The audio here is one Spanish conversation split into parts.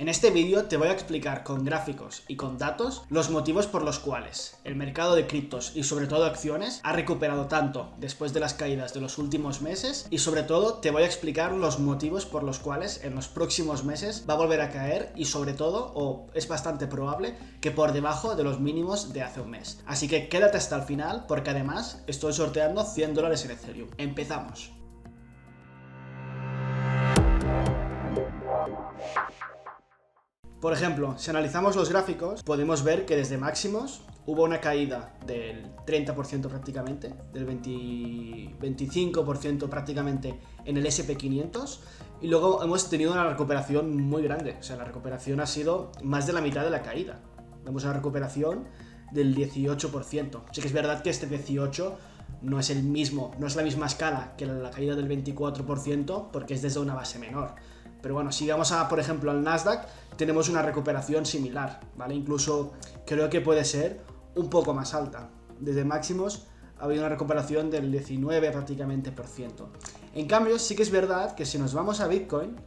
En este vídeo te voy a explicar con gráficos y con datos los motivos por los cuales el mercado de criptos y sobre todo acciones ha recuperado tanto después de las caídas de los últimos meses, y sobre todo te voy a explicar los motivos por los cuales en los próximos meses va a volver a caer y sobre todo, o es bastante probable, que por debajo de los mínimos de hace un mes. Así que quédate hasta el final porque además estoy sorteando $100 en Ethereum. Empezamos. Por ejemplo, si analizamos los gráficos, podemos ver que desde máximos hubo una caída del 30% prácticamente, del 25% prácticamente en el S&P500, y luego hemos tenido una recuperación muy grande. O sea, la recuperación ha sido más de la mitad de la caída. Vemos una recuperación del 18%. Sí que es verdad que este 18% no es la misma escala que la caída del 24%, porque es desde una base menor. Pero bueno, si vamos por ejemplo, al Nasdaq, tenemos una recuperación similar, ¿vale? Incluso creo que puede ser un poco más alta. Desde máximos ha habido una recuperación del 19% prácticamente por ciento. En cambio, sí que es verdad que si nos vamos a Bitcoin,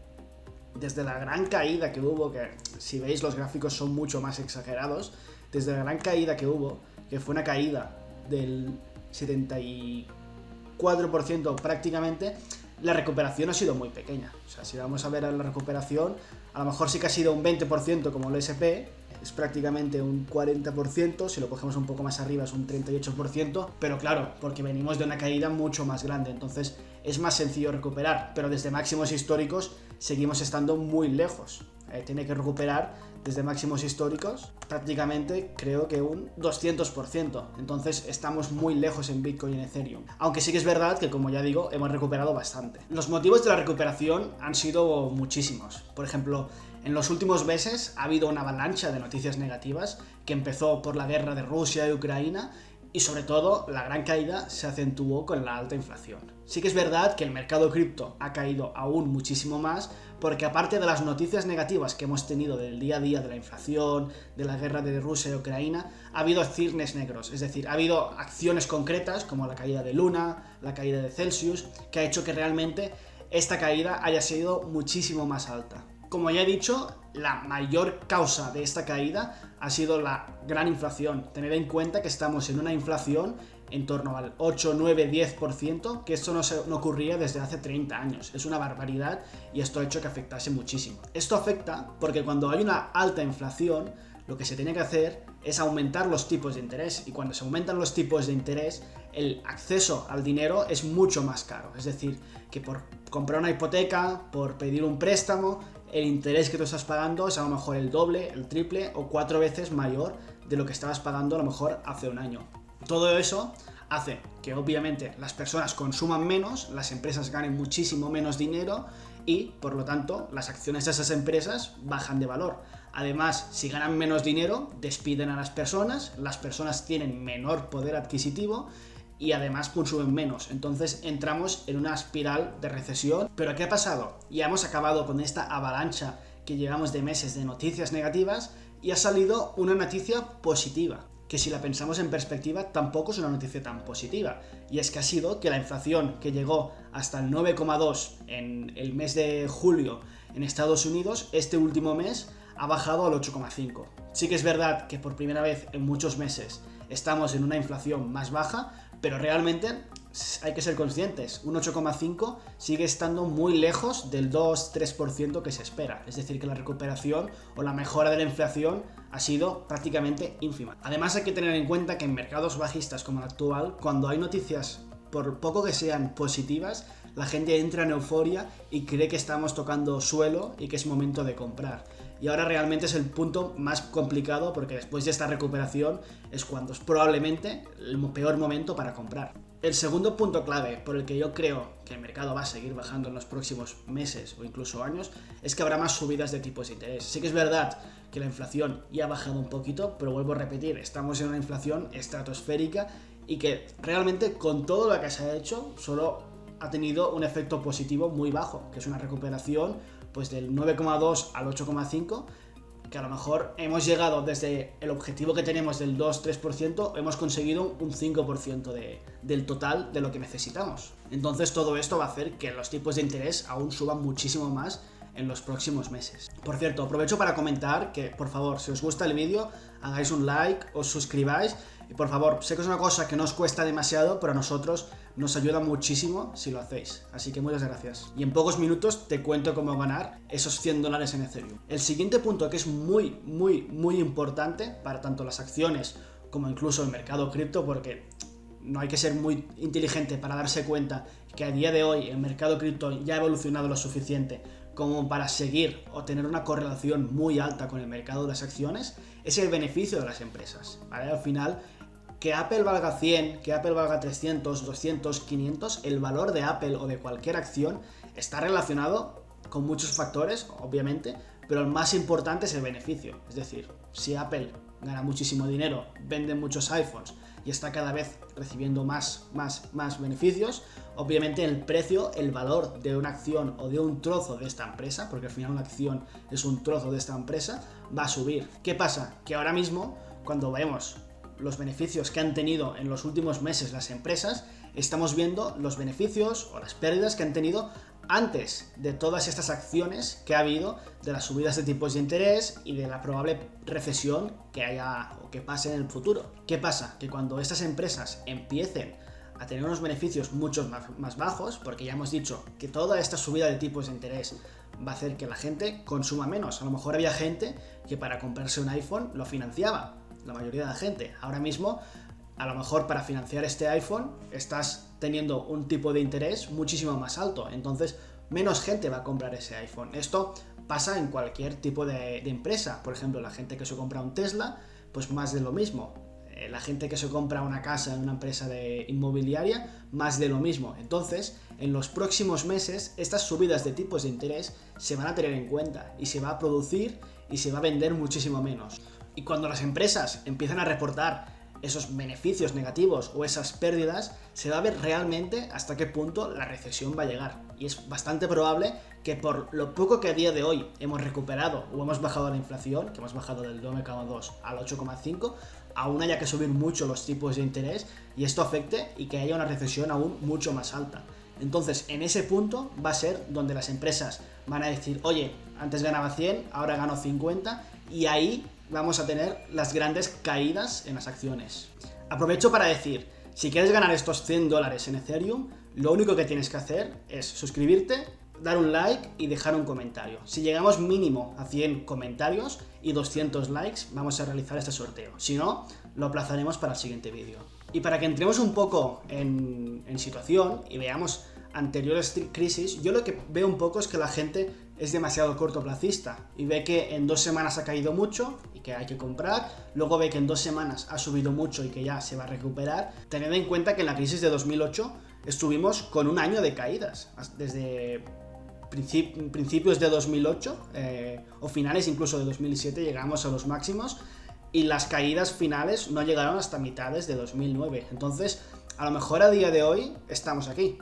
desde la gran caída que hubo, que si veis los gráficos son mucho más exagerados, desde la gran caída que hubo, que fue una caída del 74% prácticamente, la recuperación ha sido muy pequeña. O sea, si vamos a ver la recuperación, a lo mejor sí que ha sido un 20% como el SP, es prácticamente un 40%, si lo cogemos un poco más arriba es un 38%, pero claro, porque venimos de una caída mucho más grande, entonces es más sencillo recuperar, pero desde máximos históricos seguimos estando muy lejos. Tiene que recuperar desde máximos históricos prácticamente creo que un 200%, entonces estamos muy lejos en Bitcoin y en Ethereum, aunque sí que es verdad que, como ya digo, hemos recuperado bastante. Los motivos de la recuperación han sido muchísimos. Por ejemplo, en los últimos meses ha habido una avalancha de noticias negativas que empezó por la guerra de Rusia y Ucrania, y sobre todo la gran caída se acentuó con la alta inflación. Sí que es verdad que el mercado cripto ha caído aún muchísimo más, porque aparte de las noticias negativas que hemos tenido del día a día de la inflación, de la guerra de Rusia y Ucrania, ha habido cisnes negros, es decir, ha habido acciones concretas como la caída de Luna, la caída de Celsius, que ha hecho que realmente esta caída haya sido muchísimo más alta. Como ya he dicho, la mayor causa de esta caída ha sido la gran inflación. Tened en cuenta que estamos en una inflación en torno al 8, 9, 10%, que esto no ocurría desde hace 30 años. Es una barbaridad y esto ha hecho que afectase muchísimo. Esto afecta porque cuando hay una alta inflación, lo que se tiene que hacer es aumentar los tipos de interés, y cuando se aumentan los tipos de interés, el acceso al dinero es mucho más caro. Es decir, que por comprar una hipoteca, por pedir un préstamo, el interés que tú estás pagando es a lo mejor el doble, el triple o 4 veces mayor de lo que estabas pagando a lo mejor hace un año. Todo eso hace que obviamente las personas consuman menos, las empresas ganen muchísimo menos dinero y por lo tanto las acciones de esas empresas bajan de valor. Además, si ganan menos dinero, despiden a las personas tienen menor poder adquisitivo y además consumen menos. Entonces entramos en una espiral de recesión. ¿Pero qué ha pasado? Ya hemos acabado con esta avalancha que llevamos de meses de noticias negativas y ha salido una noticia positiva, que si la pensamos en perspectiva tampoco es una noticia tan positiva, y es que ha sido que la inflación, que llegó hasta el 9,2 en el mes de julio en Estados Unidos, este último mes ha bajado al 8,5. Sí que es verdad que por primera vez en muchos meses estamos en una inflación más baja, pero realmente hay que ser conscientes, un 8,5 sigue estando muy lejos del 2-3% que se espera. Es decir, que la recuperación o la mejora de la inflación ha sido prácticamente ínfima. Además, hay que tener en cuenta que en mercados bajistas como el actual, cuando hay noticias, por poco que sean positivas, la gente entra en euforia y cree que estamos tocando suelo y que es momento de comprar. Y ahora realmente es el punto más complicado, porque después de esta recuperación es cuando es probablemente el peor momento para comprar. El segundo punto clave por el que yo creo que el mercado va a seguir bajando en los próximos meses o incluso años es que habrá más subidas de tipos de interés. Sí que es verdad que la inflación ya ha bajado un poquito, pero vuelvo a repetir, estamos en una inflación estratosférica y que realmente con todo lo que se ha hecho solo ha tenido un efecto positivo muy bajo, que es una recuperación pues del 9,2 al 8,5, que a lo mejor hemos llegado desde el objetivo que tenemos del 2-3%, hemos conseguido un 5% del total de lo que necesitamos. Entonces todo esto va a hacer que los tipos de interés aún suban muchísimo más en los próximos meses. Por cierto, aprovecho para comentar que, por favor, si os gusta el vídeo, hagáis un like, os suscribáis y por favor, sé que es una cosa que no os cuesta demasiado, pero a nosotros nos ayuda muchísimo si lo hacéis. Así que muchas gracias. Y en pocos minutos te cuento cómo ganar esos $100 en Ethereum. El siguiente punto que es muy importante para tanto las acciones como incluso el mercado cripto, porque no hay que ser muy inteligente para darse cuenta que a día de hoy el mercado cripto ya ha evolucionado lo suficiente como para seguir o tener una correlación muy alta con el mercado de las acciones, es el beneficio de las empresas, ¿vale? Al final, que Apple valga 100, que Apple valga 300, 200, 500, el valor de Apple o de cualquier acción está relacionado con muchos factores, obviamente, pero el más importante es el beneficio. Es decir, si Apple gana muchísimo dinero, vende muchos iPhones y está cada vez recibiendo más beneficios, obviamente el precio, el valor de una acción o de un trozo de esta empresa, porque al final una acción es un trozo de esta empresa, va a subir. ¿Qué pasa? Que ahora mismo, cuando vemos los beneficios que han tenido en los últimos meses las empresas, estamos viendo los beneficios o las pérdidas que han tenido antes de todas estas acciones que ha habido de las subidas de tipos de interés y de la probable recesión que haya o que pase en el futuro. ¿Qué pasa? Que cuando estas empresas empiecen a tener unos beneficios mucho más bajos, porque ya hemos dicho que toda esta subida de tipos de interés va a hacer que la gente consuma menos. A lo mejor había gente que para comprarse un iPhone lo financiaba, la mayoría de la gente. Ahora mismo, a lo mejor para financiar este iPhone estás teniendo un tipo de interés muchísimo más alto, entonces menos gente va a comprar ese iPhone. Esto pasa en cualquier tipo de empresa. Por ejemplo, la gente que se compra un Tesla, pues más de lo mismo. La gente que se compra una casa en una empresa inmobiliaria, más de lo mismo. Entonces, en los próximos meses, estas subidas de tipos de interés se van a tener en cuenta y se va a producir y se va a vender muchísimo menos. Y cuando las empresas empiezan a reportar esos beneficios negativos o esas pérdidas, se va a ver realmente hasta qué punto la recesión va a llegar. Y es bastante probable que por lo poco que a día de hoy hemos recuperado o hemos bajado la inflación, que hemos bajado del 9,2 al 8,5, aún haya que subir mucho los tipos de interés y esto afecte y que haya una recesión aún mucho más alta. Entonces, en ese punto va a ser donde las empresas van a decir, oye, antes ganaba 100, ahora gano 50, y ahí vamos a tener las grandes caídas en las acciones. Aprovecho para decir, si quieres ganar estos $100 en Ethereum, lo único que tienes que hacer es suscribirte, dar un like y dejar un comentario. Si llegamos mínimo a 100 comentarios y 200 likes, vamos a realizar este sorteo. Si no, lo aplazaremos para el siguiente vídeo. Y para que entremos un poco en situación y veamos anteriores crisis, yo lo que veo un poco es que la gente es demasiado cortoplacista y ve que en 2 semanas ha caído mucho y que hay que comprar, luego ve que en 2 semanas ha subido mucho y que ya se va a recuperar. Tened en cuenta que en la crisis de 2008 estuvimos con un año de caídas, desde principios de 2008 o finales incluso de 2007 llegamos a los máximos y las caídas finales no llegaron hasta mitades de 2009. Entonces, a lo mejor a día de hoy estamos aquí,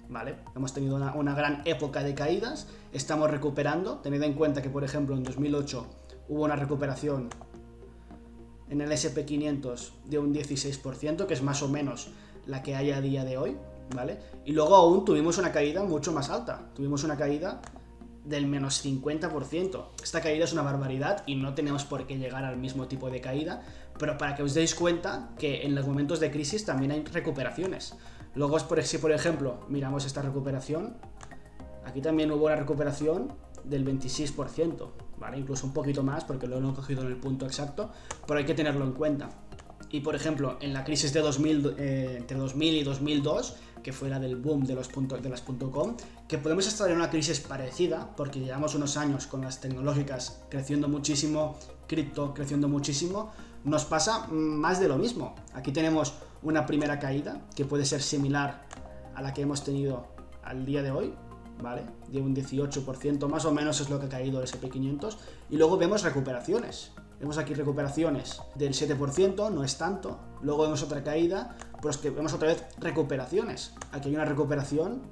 ¿vale? Hemos tenido una gran época de caídas, estamos recuperando. Tened en cuenta que, por ejemplo, en 2008 hubo una recuperación en el SP500 de un 16%, que es más o menos la que hay a día de hoy, ¿vale? Y luego aún tuvimos una caída mucho más alta, tuvimos una caída del menos 50%. Esta caída es una barbaridad y no tenemos por qué llegar al mismo tipo de caída, pero para que os deis cuenta que en los momentos de crisis también hay recuperaciones. Luego, si por ejemplo miramos esta recuperación, aquí también hubo una recuperación del 26%, ¿vale? Incluso un poquito más porque lo he cogido en el punto exacto, pero hay que tenerlo en cuenta. Y por ejemplo, en la crisis de 2000, entre 2000 y 2002, que fue la del boom de las .com, que podemos estar en una crisis parecida, porque llevamos unos años con las tecnológicas creciendo muchísimo, cripto creciendo muchísimo, nos pasa más de lo mismo. Aquí tenemos una primera caída, que puede ser similar a la que hemos tenido al día de hoy, ¿vale? De un 18%, más o menos es lo que ha caído el SP500, y luego vemos recuperaciones. Vemos aquí recuperaciones del 7%, no es tanto. Luego vemos otra caída, pero es que vemos otra vez recuperaciones. Aquí hay una recuperación,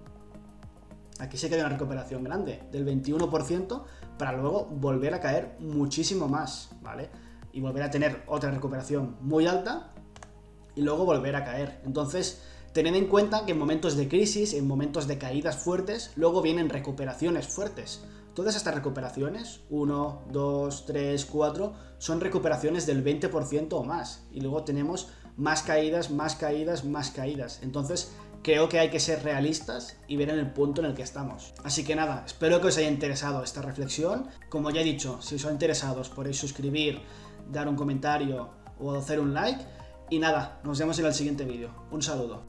aquí sí que hay una recuperación grande, del 21%, para luego volver a caer muchísimo más, ¿vale? Y volver a tener otra recuperación muy alta y luego volver a caer. Entonces, tened en cuenta que en momentos de crisis, en momentos de caídas fuertes, luego vienen recuperaciones fuertes, todas estas recuperaciones, 1, 2, 3, 4, son recuperaciones del 20% o más. Y luego tenemos más caídas, más caídas, más caídas. Entonces, creo que hay que ser realistas y ver en el punto en el que estamos. Así que nada, espero que os haya interesado esta reflexión. Como ya he dicho, si os ha interesado, os podéis suscribir, dar un comentario o hacer un like. Y nada, nos vemos en el siguiente vídeo. Un saludo.